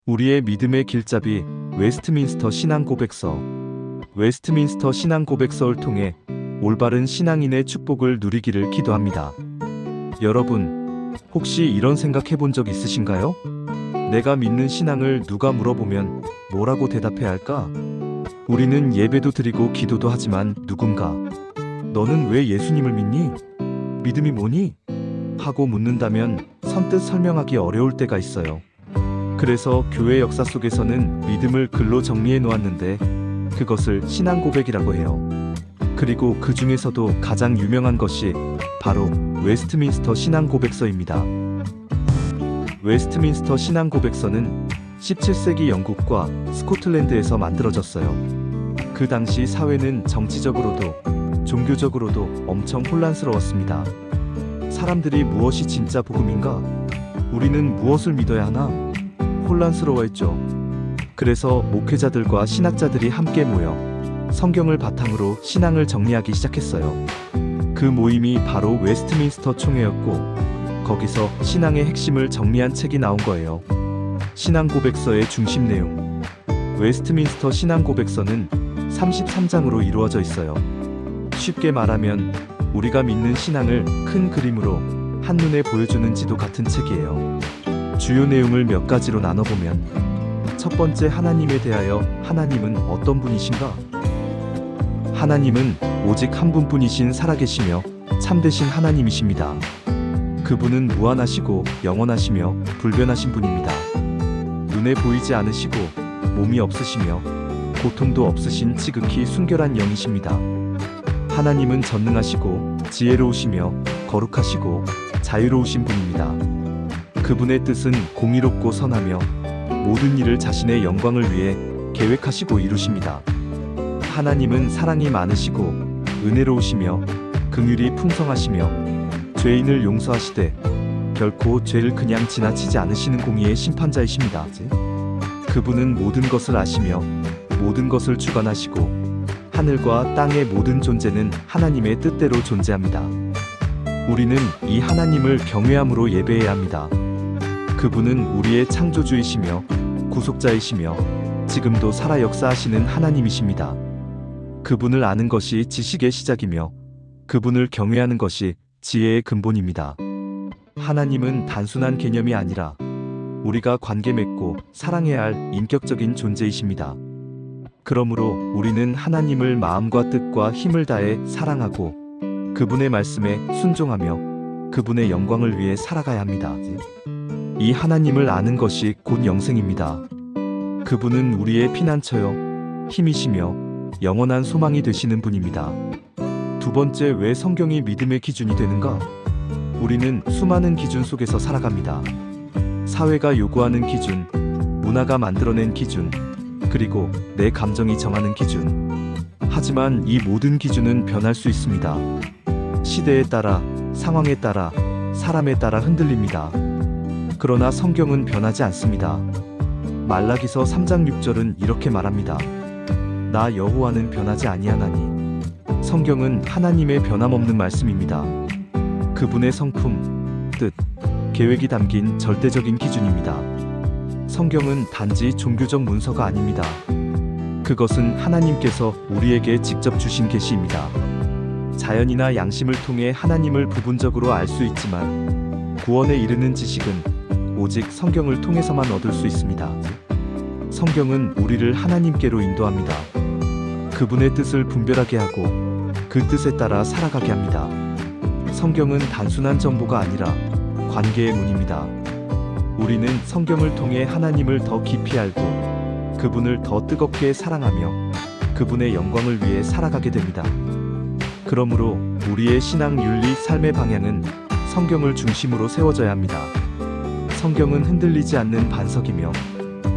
우리의 믿음의 길잡이 웨스트민스터 신앙 고백서. 웨스트민스터 신앙 고백서를 통해 올바른 신앙인의 축복을 누리기를 기도합니다. 여러분, 혹시 이런 생각 해본 적 있으신가요? 내가 믿는 신앙을 누가 물어보면 뭐라고 대답해야 할까? 우리는 예배도 드리고 기도도 하지만 누군가 너는 왜 예수님을 믿니? 믿음이 뭐니? 하고 묻는다면 선뜻 설명하기 어려울 때가 있어요. 그래서 교회 역사 속에서는 믿음을 글로 정리해 놓았는데 그것을 신앙 고백이라고 해요. 그리고 그 중에서도 가장 유명한 것이 바로 웨스트민스터 신앙 고백서입니다. 웨스트민스터 신앙 고백서는 17세기 영국과 스코틀랜드에서 만들어졌어요. 그 당시 사회는 정치적으로도 종교적으로도 엄청 혼란스러웠습니다. 사람들이 무엇이 진짜 복음인가? 우리는 무엇을 믿어야 하나? 혼란스러워했죠. 그래서 목회자들과 신학자들이 함께 모여 성경을 바탕으로 신앙을 정리하기 시작했어요. 그 모임이 바로 웨스트민스터 총회였고 거기서 신앙의 핵심을 정리한 책이 나온 거예요. 신앙 고백서의 중심 내용. 웨스트민스터 신앙 고백서는 33장으로 이루어져 있어요. 쉽게 말하면 우리가 믿는 신앙을 큰 그림으로 한눈에 보여주는 지도 같은 책이에요. 주요 내용을 몇 가지로 나눠보면 첫 번째, 하나님에 대하여. 하나님은 어떤 분이신가? 하나님은 오직 한 분뿐이신 살아계시며 참되신 하나님이십니다. 그분은 무한하시고 영원하시며 불변하신 분입니다. 눈에 보이지 않으시고 몸이 없으시며 고통도 없으신 지극히 순결한 영이십니다. 하나님은 전능하시고 지혜로우시며 거룩하시고 자유로우신 분입니다. 그분의 뜻은 공의롭고 선하며 모든 일을 자신의 영광을 위해 계획하시고 이루십니다. 하나님은 사랑이 많으시고 은혜로우시며 긍휼이 풍성하시며 죄인을 용서하시되 결코 죄를 그냥 지나치지 않으시는 공의의 심판자이십니다. 그분은 모든 것을 아시며 모든 것을 주관하시고 하늘과 땅의 모든 존재는 하나님의 뜻대로 존재합니다. 우리는 이 하나님을 경외함으로 예배해야 합니다. 그분은 우리의 창조주이시며 구속자이시며 지금도 살아 역사하시는 하나님이십니다. 그분을 아는 것이 지식의 시작이며 그분을 경외하는 것이 지혜의 근본입니다. 하나님은 단순한 개념이 아니라 우리가 관계 맺고 사랑해야 할 인격적인 존재이십니다. 그러므로 우리는 하나님을 마음과 뜻과 힘을 다해 사랑하고 그분의 말씀에 순종하며 그분의 영광을 위해 살아가야 합니다. 이 하나님을 아는 것이 곧 영생입니다. 그분은 우리의 피난처요, 힘이시며 영원한 소망이 되시는 분입니다. 두 번째, 왜 성경이 믿음의 기준이 되는가? 우리는 수많은 기준 속에서 살아갑니다. 사회가 요구하는 기준, 문화가 만들어낸 기준, 그리고 내 감정이 정하는 기준. 하지만 이 모든 기준은 변할 수 있습니다. 시대에 따라, 상황에 따라, 사람에 따라 흔들립니다. 그러나 성경은 변하지 않습니다. 말라기서 3장 6절은 이렇게 말합니다. 나 여호와는 변하지 아니하나니. 성경은 하나님의 변함없는 말씀입니다. 그분의 성품, 뜻, 계획이 담긴 절대적인 기준입니다. 성경은 단지 종교적 문서가 아닙니다. 그것은 하나님께서 우리에게 직접 주신 계시입니다. 자연이나 양심을 통해 하나님을 부분적으로 알 수 있지만 구원에 이르는 지식은 오직 성경을 통해서만 얻을 수 있습니다. 성경은 우리를 하나님께로 인도합니다. 그분의 뜻을 분별하게 하고 그 뜻에 따라 살아가게 합니다. 성경은 단순한 정보가 아니라 관계의 문입니다. 우리는 성경을 통해 하나님을 더 깊이 알고 그분을 더 뜨겁게 사랑하며 그분의 영광을 위해 살아가게 됩니다. 그러므로 우리의 신앙 윤리 삶의 방향은 성경을 중심으로 세워져야 합니다. 성경은 흔들리지 않는 반석이며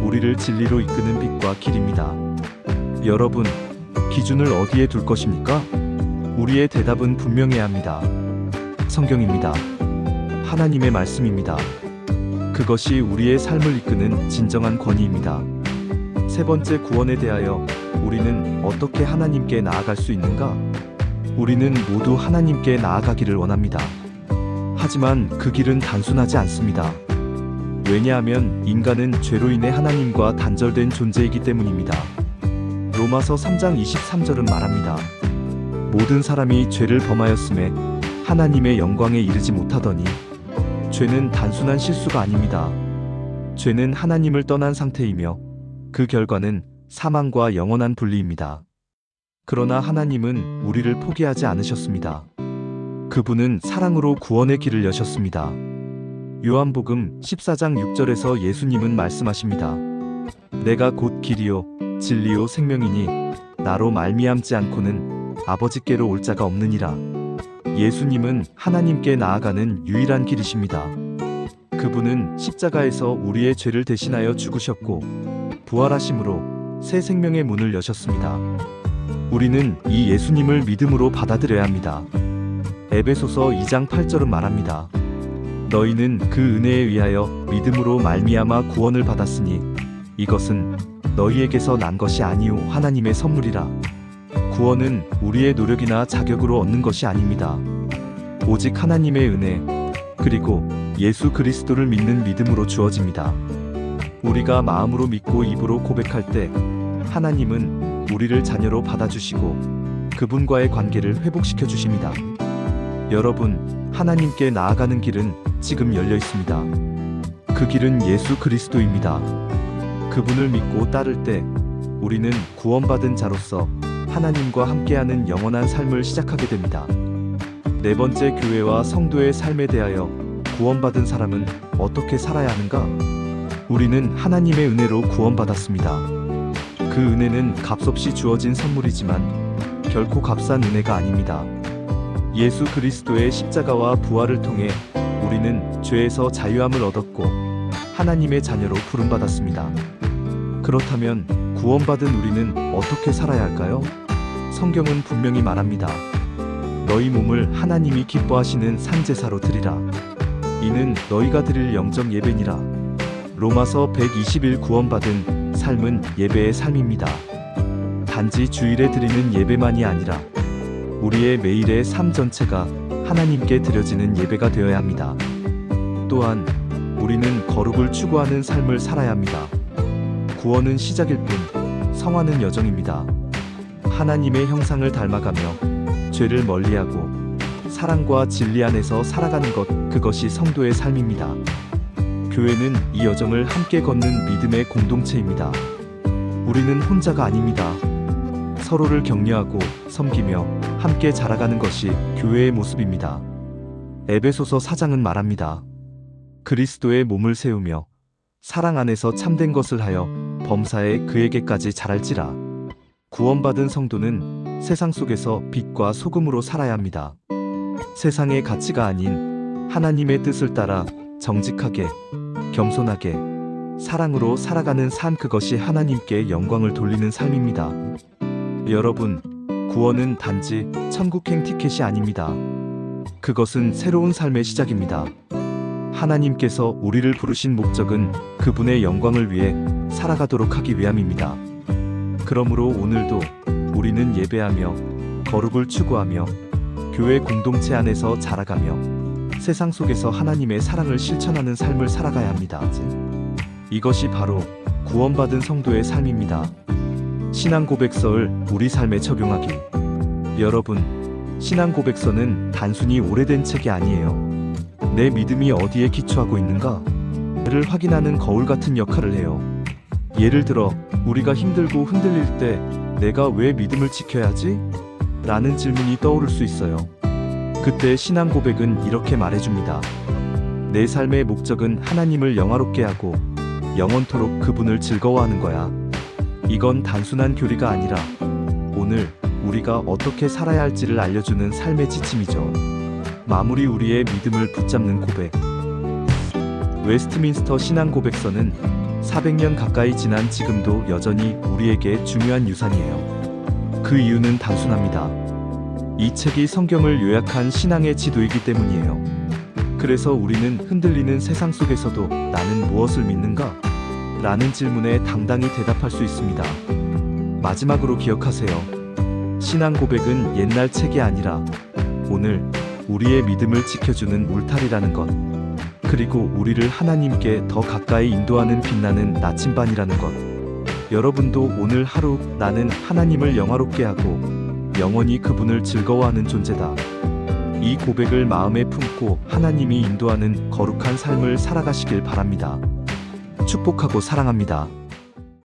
우리를 진리로 이끄는 빛과 길입니다. 여러분, 기준을 어디에 둘 것입니까? 우리의 대답은 분명해야 합니다. 성경입니다. 하나님의 말씀입니다. 그것이 우리의 삶을 이끄는 진정한 권위입니다. 세 번째, 구원에 대하여. 우리는 어떻게 하나님께 나아갈 수 있는가? 우리는 모두 하나님께 나아가기를 원합니다. 하지만 그 길은 단순하지 않습니다. 왜냐하면 인간은 죄로 인해 하나님과 단절된 존재이기 때문입니다. 로마서 3장 23절은 말합니다. 모든 사람이 죄를 범하였음에 하나님의 영광에 이르지 못하더니 죄는 단순한 실수가 아닙니다. 죄는 하나님을 떠난 상태이며 그 결과는 사망과 영원한 분리입니다. 그러나 하나님은 우리를 포기하지 않으셨습니다. 그분은 사랑으로 구원의 길을 여셨습니다. 요한복음 14장 6절에서 예수님은 말씀하십니다. 내가 곧 길이요 진리요 생명이니 나로 말미암지 않고는 아버지께로 올 자가 없느니라. 예수님은 하나님께 나아가는 유일한 길이십니다. 그분은 십자가에서 우리의 죄를 대신하여 죽으셨고 부활하심으로 새 생명의 문을 여셨습니다. 우리는 이 예수님을 믿음으로 받아들여야 합니다. 에베소서 2장 8절은 말합니다. 너희는 그 은혜에 의하여 믿음으로 말미암아 구원을 받았으니 이것은 너희에게서 난 것이 아니요 하나님의 선물이라. 구원은 우리의 노력이나 자격으로 얻는 것이 아닙니다. 오직 하나님의 은혜 그리고 예수 그리스도를 믿는 믿음으로 주어집니다. 우리가 마음으로 믿고 입으로 고백할 때 하나님은 우리를 자녀로 받아주시고 그분과의 관계를 회복시켜 주십니다. 여러분, 하나님께 나아가는 길은 지금 열려 있습니다. 그 길은 예수 그리스도입니다. 그분을 믿고 따를 때 우리는 구원받은 자로서 하나님과 함께하는 영원한 삶을 시작하게 됩니다. 네 번째, 교회와 성도의 삶에 대하여 구원받은 사람은 어떻게 살아야 하는가? 우리는 하나님의 은혜로 구원받았습니다. 그 은혜는 값없이 주어진 선물이지만 결코 값싼 은혜가 아닙니다. 예수 그리스도의 십자가와 부활을 통해 우리는 죄에서 자유함을 얻었고 하나님의 자녀로 부름받았습니다. 그렇다면 구원받은 우리는 어떻게 살아야 할까요? 성경은 분명히 말합니다. 너희 몸을 하나님이 기뻐하시는 산제사로 드리라. 이는 너희가 드릴 영적 예배니라. 로마서 120일 구원받은 삶은 예배의 삶입니다. 단지 주일에 드리는 예배만이 아니라 우리의 매일의 삶 전체가 하나님께 드려지는 예배가 되어야 합니다. 또한 우리는 거룩을 추구하는 삶을 살아야 합니다. 구원은 시작일 뿐 성화는 여정입니다. 하나님의 형상을 닮아가며 죄를 멀리하고 사랑과 진리 안에서 살아가는 것, 그것이 성도의 삶입니다. 교회는 이 여정을 함께 걷는 믿음의 공동체입니다. 우리는 혼자가 아닙니다. 서로를 격려하고 섬기며 함께 자라가는 것이 교회의 모습입니다. 에베소서 4장은 말합니다. 그리스도의 몸을 세우며 사랑 안에서 참된 것을 하여 범사에 그에게까지 자랄지라. 구원받은 성도는 세상 속에서 빛과 소금으로 살아야 합니다. 세상의 가치가 아닌 하나님의 뜻을 따라 정직하게, 겸손하게, 사랑으로 살아가는 삶, 그것이 하나님께 영광을 돌리는 삶입니다. 여러분, 구원은 단지 천국행 티켓이 아닙니다. 그것은 새로운 삶의 시작입니다. 하나님께서 우리를 부르신 목적은 그분의 영광을 위해 살아가도록 하기 위함입니다. 그러므로 오늘도 우리는 예배하며 거룩을 추구하며 교회 공동체 안에서 자라가며 세상 속에서 하나님의 사랑을 실천하는 삶을 살아가야 합니다. 이것이 바로 구원받은 성도의 삶입니다. 신앙 고백서를 우리 삶에 적용하기. 여러분, 신앙 고백서는 단순히 오래된 책이 아니에요. 내 믿음이 어디에 기초하고 있는가를 확인하는 거울 같은 역할을 해요. 예를 들어 우리가 힘들고 흔들릴 때 내가 왜 믿음을 지켜야 하지? 라는 질문이 떠오를 수 있어요. 그때 신앙 고백은 이렇게 말해줍니다. 내 삶의 목적은 하나님을 영화롭게 하고 영원토록 그분을 즐거워하는 거야. 이건 단순한 교리가 아니라 오늘 우리가 어떻게 살아야 할지를 알려주는 삶의 지침이죠. 마무리, 우리의 믿음을 붙잡는 고백. 웨스트민스터 신앙 고백서는 400년 가까이 지난 지금도 여전히 우리에게 중요한 유산이에요. 그 이유는 단순합니다. 이 책이 성경을 요약한 신앙의 지도이기 때문이에요. 그래서 우리는 흔들리는 세상 속에서도 나는 무엇을 믿는가? 라는 질문에 당당히 대답할 수 있습니다. 마지막으로 기억하세요. 신앙 고백은 옛날 책이 아니라 오늘 우리의 믿음을 지켜주는 울타리라는 것. 그리고 우리를 하나님께 더 가까이 인도하는 빛나는 나침반이라는 것. 여러분도 오늘 하루 나는 하나님을 영화롭게 하고 영원히 그분을 즐거워하는 존재다. 이 고백을 마음에 품고 하나님이 인도하는 거룩한 삶을 살아가시길 바랍니다. 축복하고 사랑합니다.